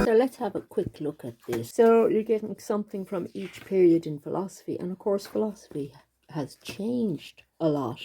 So let's have a quick look at this. So you're getting something from each period in philosophy, and of course philosophy has changed a lot.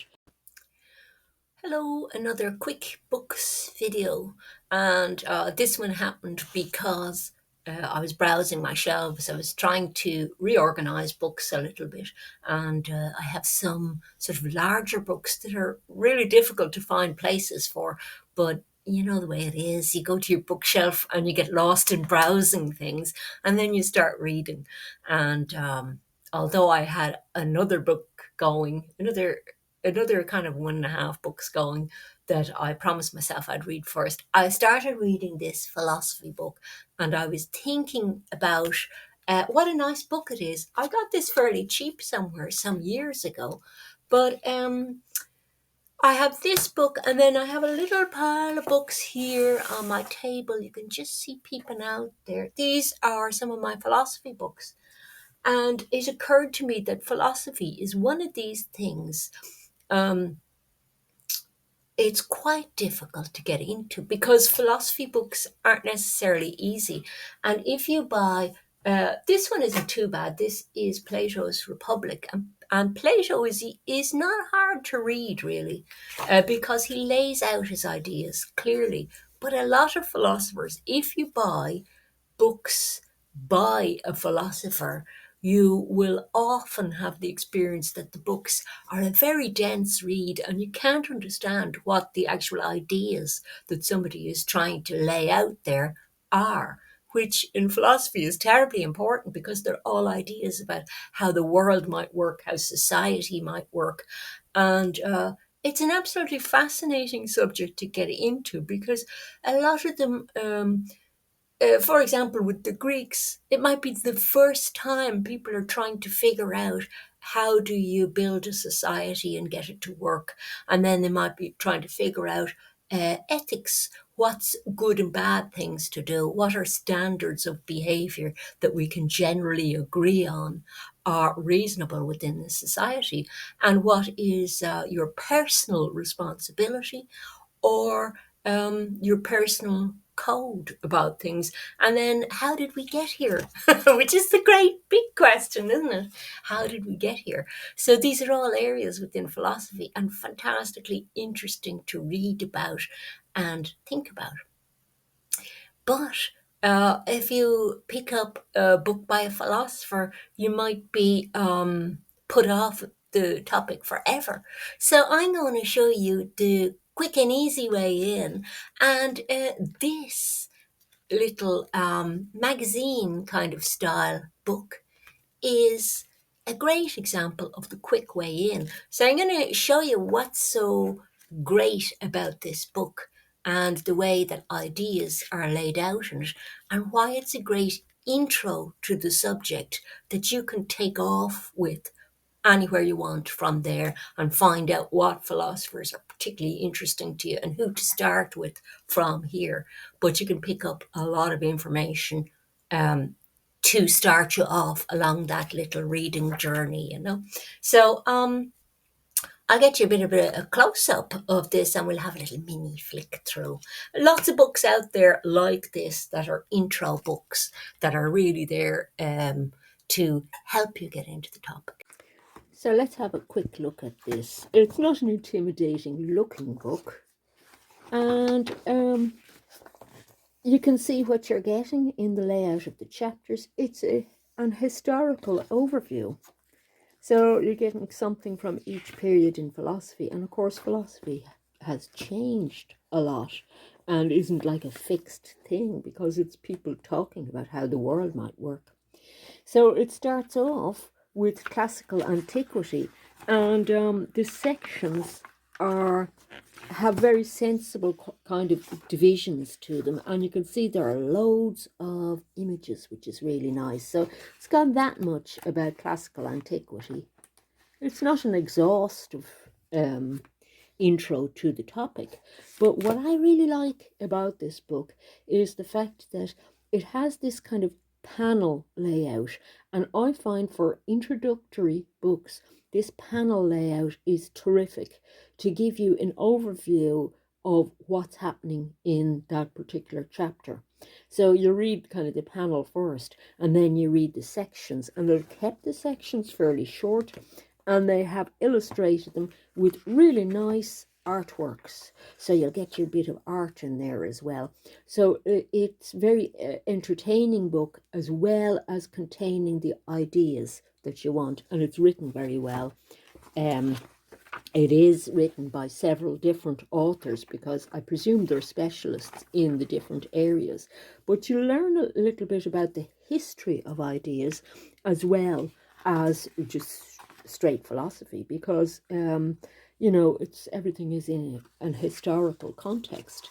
Hello, another quick books video, and this one happened because I was browsing my shelves. I was trying to reorganize books a little bit, and I have some sort of larger books that are really difficult to find places for, but you know the way it is. You go to your bookshelf and you get lost in browsing things, and then you start reading. And although I had another book going, another kind of 1.5 books going that I promised myself I'd read first. I started reading this philosophy book, and I was thinking about what a nice book it is. I got this fairly cheap somewhere some years ago, but I have this book, and then I have a little pile of books here on my table. You can just see peeping out there. These are some of my philosophy books. And it occurred to me that philosophy is one of these things. It's quite difficult to get into because philosophy books aren't necessarily easy. And if you buy, this one isn't too bad. This is Plato's Republic. And Plato is not hard to read, really, because he lays out his ideas clearly. But a lot of philosophers, if you buy books by a philosopher, you will often have the experience that the books are a very dense read and you can't understand what the actual ideas that somebody is trying to lay out there are, which in philosophy is terribly important because they're all ideas about how the world might work, how society might work. And it's an absolutely fascinating subject to get into because a lot of them for example, with the Greeks, it might be the first time people are trying to figure out how do you build a society and get it to work. And then they might be trying to figure out ethics. What's good and bad things to do? What are standards of behavior that we can generally agree on are reasonable within the society? And what is your personal responsibility or your personal code about things? And then how did we get here? Which is the great big question, isn't it? How did we get here? So these are all areas within philosophy and fantastically interesting to read about and think about. But if you pick up a book by a philosopher, you might be put off the topic forever. So I'm going to show you the quick and easy way in. And this little magazine kind of style book is a great example of the quick way in. So I'm going to show you what's so great about this book and the way that ideas are laid out in it and why it's a great intro to the subject that you can take off with anywhere you want from there and find out what philosophers are particularly interesting to you and who to start with from here. But you can pick up a lot of information to start you off along that little reading journey, you know. So I'll get you a bit of a close-up of this and we'll have a little mini flick through. Lots of books out there like this that are intro books that are really there to help you get into the topic. So let's have a quick look at this. It's not an intimidating looking book, and you can see what you're getting in the layout of the chapters. It's an historical overview. So you're getting something from each period in philosophy. And of course, philosophy has changed a lot and isn't like a fixed thing because it's people talking about how the world might work. So it starts off with classical antiquity, and the sections have very sensible kind of divisions to them, and you can see there are loads of images, which is really nice. So it's got that much about classical antiquity. It's not an exhaustive intro to the topic, but what I really like about this book is the fact that it has this kind of panel layout, and I find for introductory books this panel layout is terrific to give you an overview of what's happening in that particular chapter. So you read kind of the panel first, and then you read the sections, and they've kept the sections fairly short, and they have illustrated them with really nice artworks. So you'll get your bit of art in there as well. So it's very entertaining book, as well as containing the ideas that you want, and it's written very well. It is written by several different authors, because I presume they're specialists in the different areas. But you learn a little bit about the history of ideas, as well as just straight philosophy, because it's everything is in an historical context.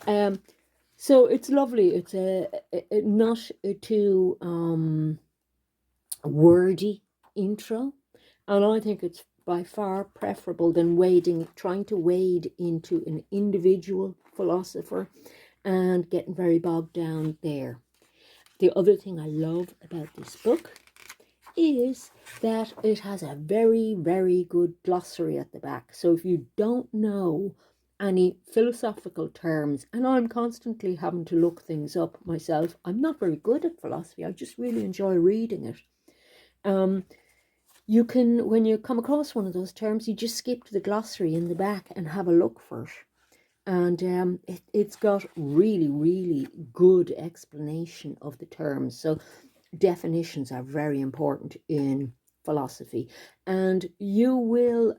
So it's lovely. It's not too wordy intro, and I think it's by far preferable than trying to wade into an individual philosopher and getting very bogged down there. The other thing I love about this book is that it has a very, very good glossary at the back. So if you don't know any philosophical terms, and I'm constantly having to look things up myself, I'm not very good at philosophy, I just really enjoy reading it. You can, when you come across one of those terms, you just skip to the glossary in the back and have a look for it. And it's got really, really good explanation of the terms. So definitions are very important in philosophy. And you will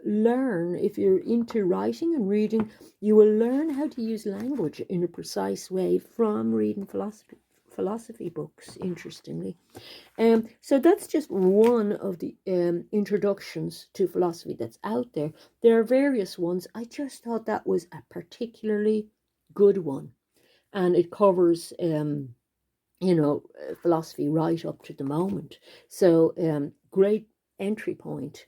learn, if you're into writing and reading, you will learn how to use language in a precise way from reading philosophy books, interestingly. So that's just one of the introductions to philosophy that's out there. There are various ones. I just thought that was a particularly good one, and it covers philosophy right up to the moment. So great entry point.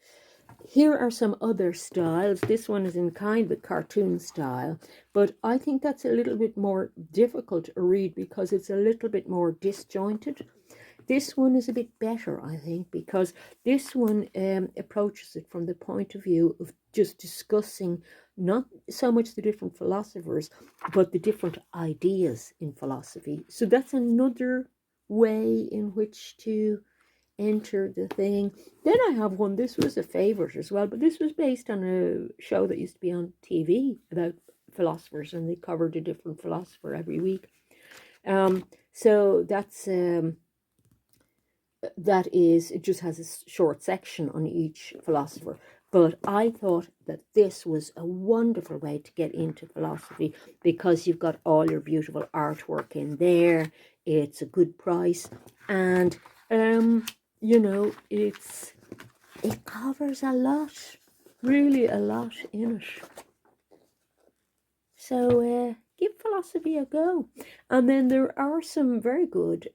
Here are some other styles. This one is in kind of cartoon style, but I think that's a little bit more difficult to read because it's a little bit more disjointed. This one is a bit better, I think, because this one approaches it from the point of view of just discussing not so much the different philosophers, but the different ideas in philosophy. So that's another way in which to enter the thing. Then I have one, this was a favorite as well, but this was based on a show that used to be on TV about philosophers, and they covered a different philosopher every week. So that is, it just has a short section on each philosopher. But I thought that this was a wonderful way to get into philosophy, because you've got all your beautiful artwork in there. It's a good price, and it covers a lot, really a lot in it. So give philosophy a go. And then there are some very good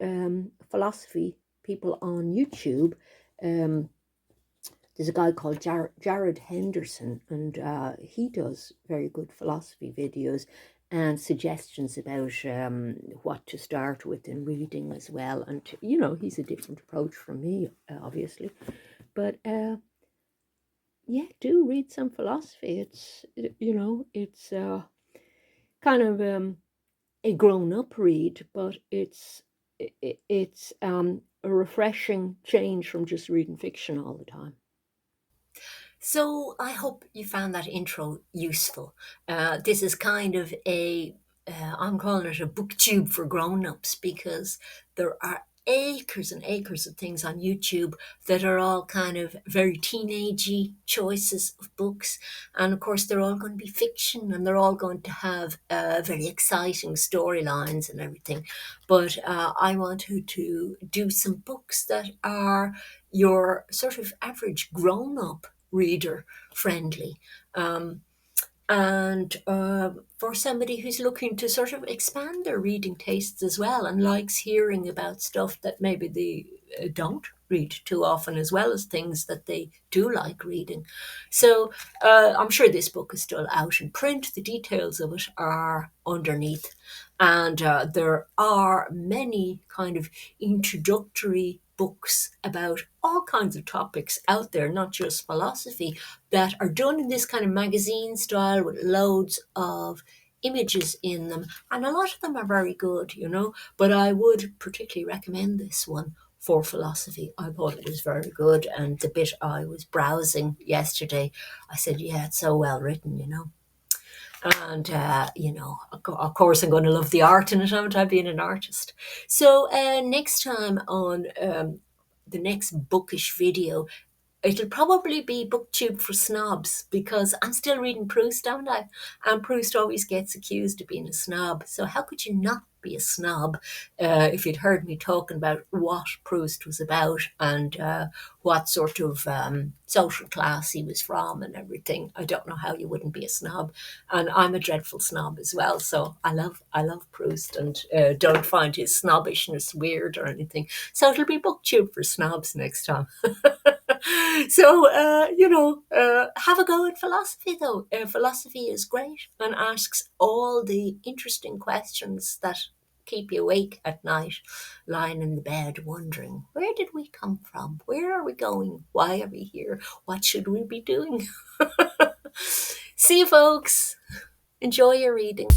philosophy people on YouTube. There's a guy called Jared Henderson, and he does very good philosophy videos and suggestions about what to start with in reading as well. And, he's a different approach from me, obviously. But, yeah, do read some philosophy. It's kind of a grown-up read, but it's a refreshing change from just reading fiction all the time. So I hope you found that intro useful. This is kind of I'm calling it a booktube for grown-ups, because there are acres and acres of things on YouTube that are all kind of very teenagey choices of books. And of course, they're all going to be fiction, and they're all going to have very exciting storylines and everything. But I wanted to do some books that are your sort of average grown-up reader friendly. And for somebody who's looking to sort of expand their reading tastes as well, and likes hearing about stuff that maybe they don't read too often, as well as things that they do like reading. So I'm sure this book is still out in print. The details of it are underneath. And there are many kind of introductory books about all kinds of topics out there, not just philosophy, that are done in this kind of magazine style with loads of images in them, and a lot of them are very good, but I would particularly recommend this one for philosophy. I thought it was very good, and the bit I was browsing yesterday, I said, yeah, it's so well written. And, of course, I'm going to love the art in it, haven't I, being an artist? So next time on the next bookish video, it'll probably be booktube for snobs, because I'm still reading Proust, don't I? And Proust always gets accused of being a snob. So how could you not be a snob if you'd heard me talking about what Proust was about, and what sort of social class he was from and everything? I don't know how you wouldn't be a snob. And I'm a dreadful snob as well. So I love Proust, and don't find his snobbishness weird or anything. So it'll be booktube for snobs next time. So, have a go at philosophy, though. Philosophy is great and asks all the interesting questions that keep you awake at night, lying in the bed wondering, where did we come from? Where are we going? Why are we here? What should we be doing? See you, folks. Enjoy your reading.